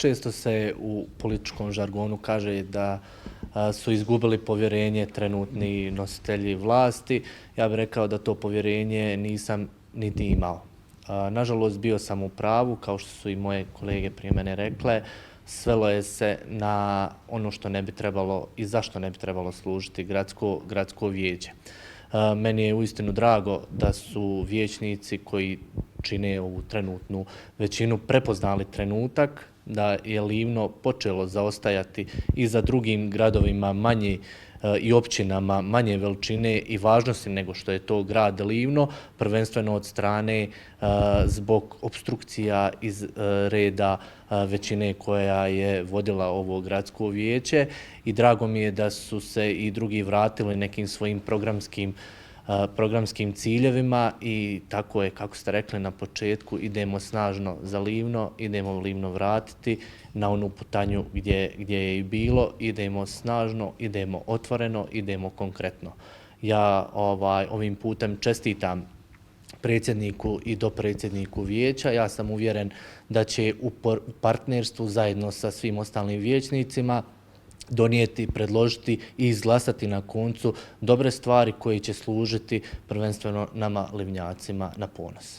Često se u političkom žargonu kaže da su izgubili povjerenje trenutni nositelji vlasti. Ja bih rekao da to povjerenje nisam niti imao. Nažalost, bio sam u pravu, kao što su i moje kolege prije mene rekle, svelo je se na ono što ne bi trebalo i zašto ne bi trebalo služiti gradsko vijeće. Meni je uistinu drago da su vijećnici koji čine ovu trenutnu većinu prepoznali trenutak da je Livno počelo zaostajati i za drugim gradovima manje i općinama manje veličine i važnosti nego što je to grad Livno, prvenstveno od strane zbog opstrukcija iz reda većine koja je vodila ovo gradsko vijeće i drago mi je da su se i drugi vratili nekim svojim programskim ciljevima i tako je, kako ste rekli na početku, idemo snažno za Livno, idemo Livno vratiti na onu putanju gdje je i bilo, idemo snažno, idemo otvoreno, idemo konkretno. Ja ovim putem čestitam predsjedniku i dopredsjedniku vijeća. Ja sam uvjeren da će u partnerstvu zajedno sa svim ostalim vijećnicima donijeti, predložiti i izglasati na koncu dobre stvari koje će služiti prvenstveno nama Livnjacima na ponos.